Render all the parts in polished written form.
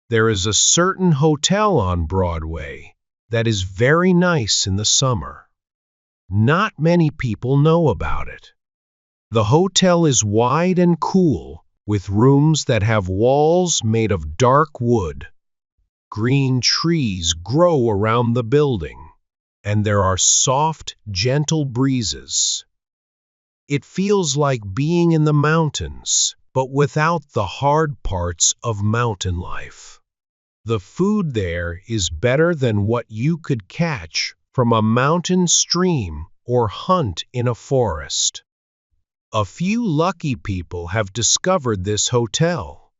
There is a certain hotel on Broadway that is very nice in the summer. Not many people know about it. The hotel is wide and cool, with rooms that have walls made of dark wood. Green trees grow around the building, and there are soft, gentle breezes. It feels like being in the mountains, but without the hard parts of mountain life. The food there is better than what you could catch from a mountain stream or hunt in a forest. A few lucky people have discovered this hotel.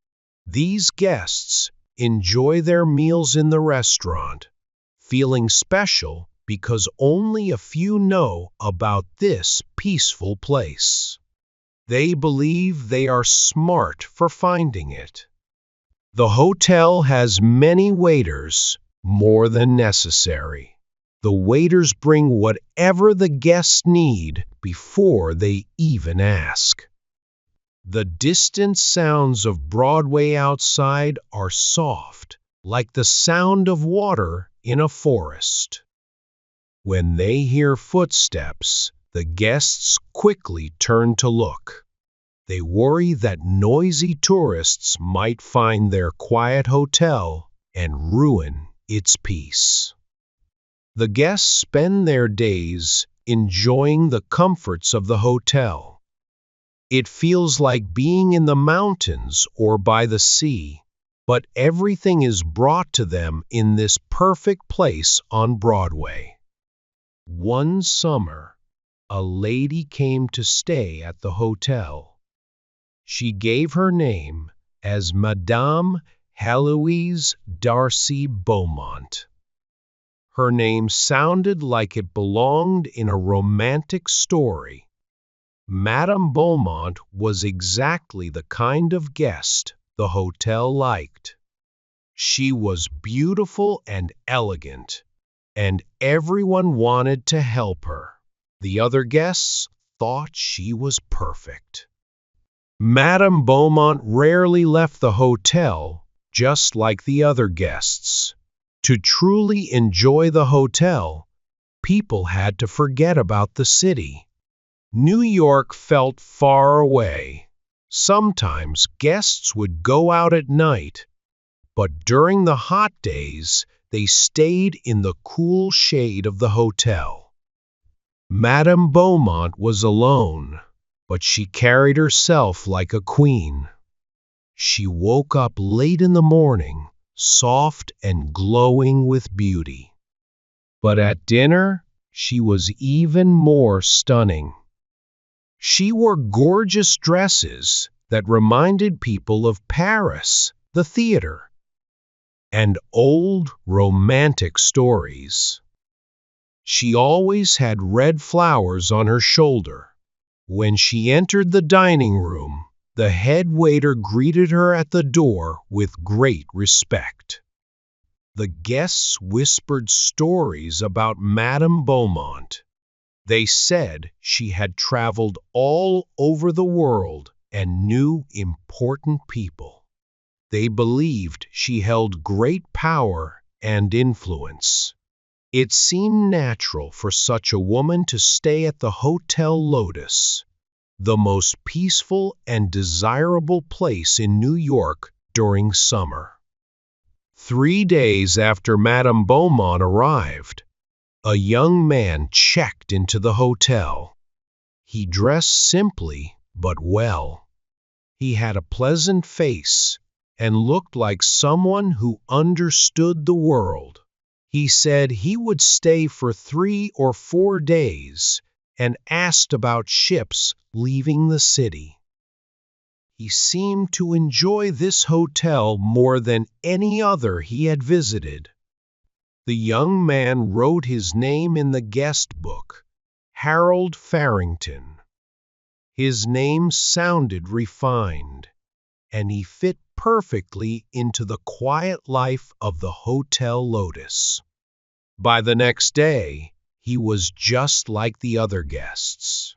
These guests enjoy their meals in the restaurant, feeling special because only a few know about this peaceful place. They believe they are smart for finding it. The hotel has many waiters, more than necessary. The waiters bring whatever the guests need before they even ask. The distant sounds of Broadway outside are soft, like the sound of water in a forest. When they hear footsteps, the guests quickly turn to look. They worry that noisy tourists might find their quiet hotel and ruin its peace. The guests spend their days enjoying the comforts of the hotel. It feels like being in the mountains or by the sea, but everything is brought to them in this perfect place on Broadway. One summer, a lady came to stay at the hotel. She gave her name as Madame Heloise Darcy Beaumont. Her name sounded like it belonged in a romantic story. Madame Beaumont was exactly the kind of guest the hotel liked. She was beautiful and elegant, and everyone wanted to help her. The other guests thought she was perfect. Madame Beaumont rarely left the hotel, just like the other guests. To truly enjoy the hotel, people had to forget about the city. New York felt far away. Sometimes guests would go out at night, but during the hot days, they stayed in the cool shade of the hotel. Madame Beaumont was alone, but she carried herself like a queen. She woke up late in the morning, soft and glowing with beauty. But at dinner, she was even more stunning. She wore gorgeous dresses that reminded people of Paris, the theater, and old romantic stories. She always had red flowers on her shoulder. When she entered the dining room, the head waiter greeted her at the door with great respect. The guests whispered stories about Madame Beaumont. They said she had traveled all over the world and knew important people. They believed she held great power and influence. It seemed natural for such a woman to stay at the Hotel Lotus, the most peaceful and desirable place in New York during summer. 3 days after Madame Beaumont arrived, a young man checked into the hotel. He dressed simply but well. He had a pleasant face and looked like someone who understood the world. He said he would stay for 3 or 4 days and asked about ships leaving the city. He seemed to enjoy this hotel more than any other he had visited. The young man wrote his name in the guest book, Harold Farrington. His name sounded refined, and he fit perfectly into the quiet life of the Hotel Lotus. By the next day, he was just like the other guests.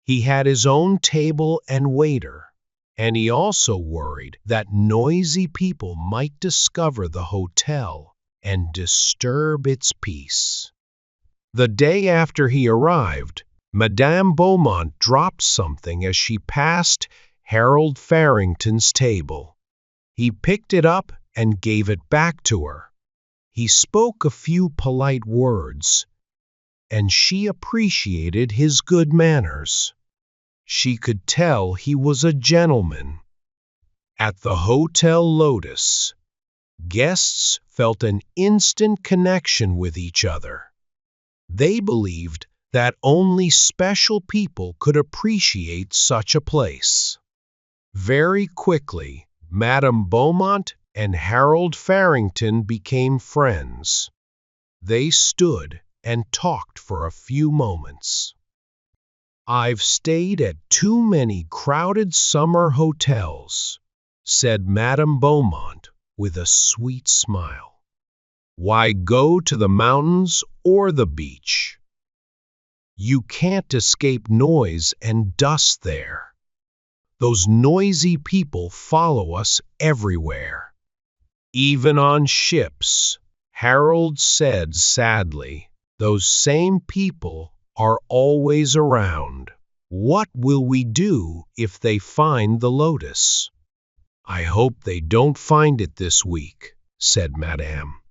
He had his own table and waiter. And he also worried that noisy people might discover the hotel and disturb its peace. The day after he arrived, Madame Beaumont dropped something as she passed Harold Farrington's table. He picked it up and gave it back to her. He spoke a few polite words, and she appreciated his good manners. She could tell he was a gentleman. At the Hotel Lotus, guests felt an instant connection with each other. They believed that only special people could appreciate such a place. Very quickly, Madame Beaumont and Harold Farrington became friends. They stood and talked for a few moments. "I've stayed at too many crowded summer hotels," said Madame Beaumont with a sweet smile. "Why go to the mountains or the beach? You can't escape noise and dust there. Those noisy people follow us everywhere. Even on ships," Harold said sadly. "Those same people are always around. What will we do if they find the lotus?" "I hope they don't find it this week," said Madame.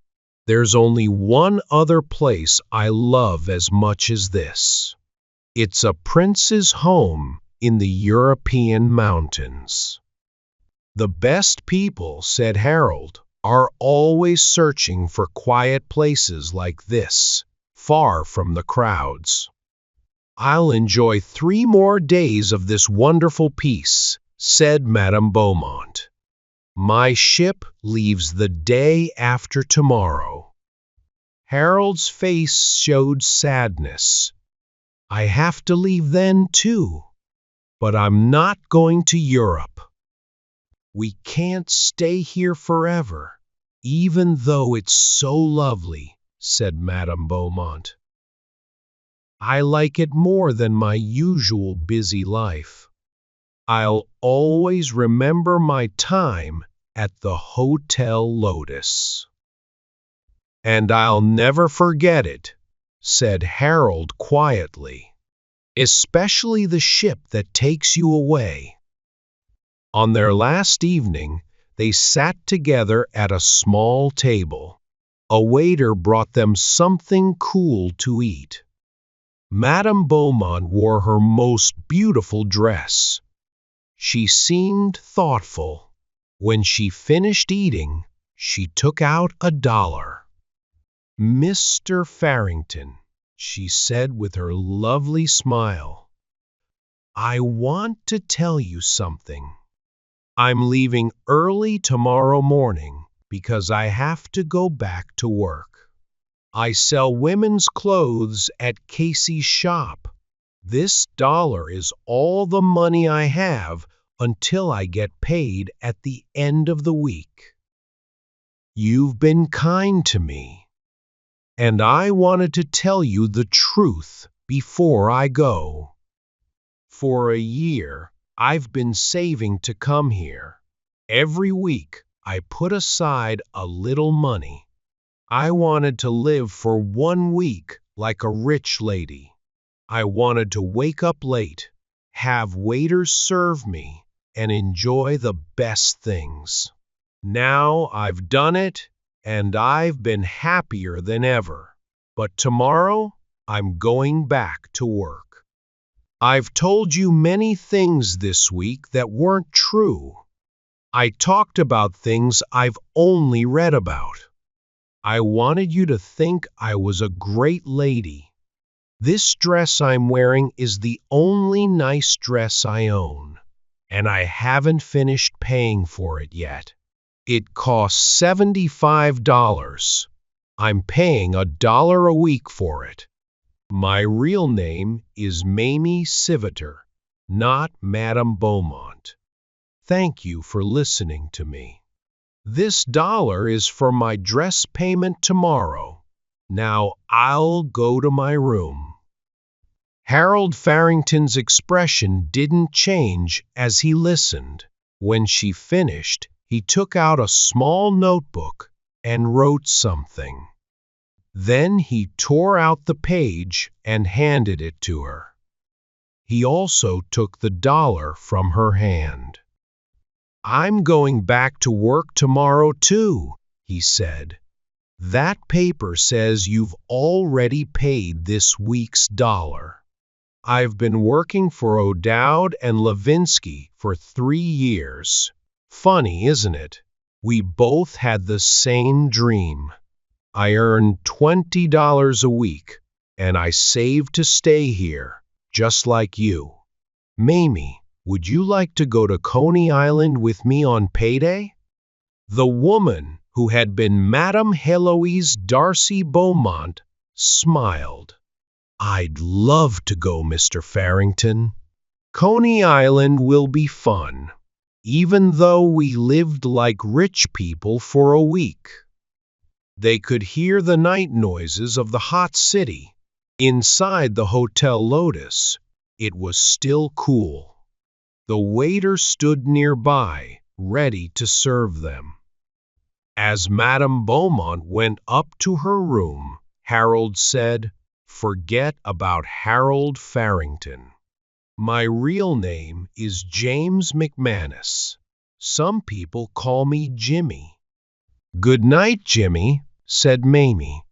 "There's only one other place I love as much as this. It's a prince's home in the European mountains." "The best people," said Harold, "are always searching for quiet places like this, far from the crowds." "I'll enjoy 3 more days of this wonderful peace," said Madame Beaumont. "My ship leaves the day after tomorrow." Harold's face showed sadness. "I have to leave then, too. But I'm not going to Europe." "We can't stay here forever, even though it's so lovely," said Madame Beaumont. "I like it more than my usual busy life. I'll always remember my time at the Hotel Lotus." "And I'll never forget it," said Harold quietly. "Especially the ship that takes you away." On their last evening, they sat together at a small table. A waiter brought them something cool to eat. Madame Beaumont wore her most beautiful dress. She seemed thoughtful. When she finished eating, she took out $1. "Mr. Farrington," she said with her lovely smile, "I want to tell you something. I'm leaving early tomorrow morning because I have to go back to work. I sell women's clothes at Casey's shop. This $1 is all the money I have until I get paid at the end of the week. You've been kind to me, and I wanted to tell you the truth before I go. For a year, I've been saving to come here. Every week, I put aside a little money. I wanted to live for 1 week like a rich lady. I wanted to wake up late, have waiters serve me, and enjoy the best things. Now I've done it, and I've been happier than ever. But tomorrow, I'm going back to work. I've told you many things this week that weren't true. I talked about things I've only read about. I wanted you to think I was a great lady. This dress I'm wearing is the only nice dress I own, and I haven't finished paying for it yet. It costs $75. I'm paying $1 a week for it. My real name is Mamie Civeter, not Madame Beaumont. Thank you for listening to me. This $1 is for my dress payment tomorrow. Now I'll go to my room." Harold Farrington's expression didn't change as he listened. When she finished, he took out a small notebook and wrote something. Then he tore out the page and handed it to her. He also took the dollar from her hand. "I'm going back to work tomorrow too," he said. "That paper says you've already paid this week's dollar. I've been working for O'Dowd and Levinsky for 3 years. Funny, isn't it? We both had the same dream. I earned $20 a week, and I saved to stay here, just like you. Mamie, would you like to go to Coney Island with me on payday?" The woman, who had been Madame Heloise Darcy Beaumont, smiled. "I'd love to go, Mr. Farrington. Coney Island will be fun, even though we lived like rich people for a week." They could hear the night noises of the hot city. Inside the Hotel Lotus, it was still cool. The waiter stood nearby, ready to serve them. As Madame Beaumont went up to her room, Harold said, "Forget about Harold Farrington. My real name is James McManus. Some people call me Jimmy." "Good night, Jimmy," said Mamie.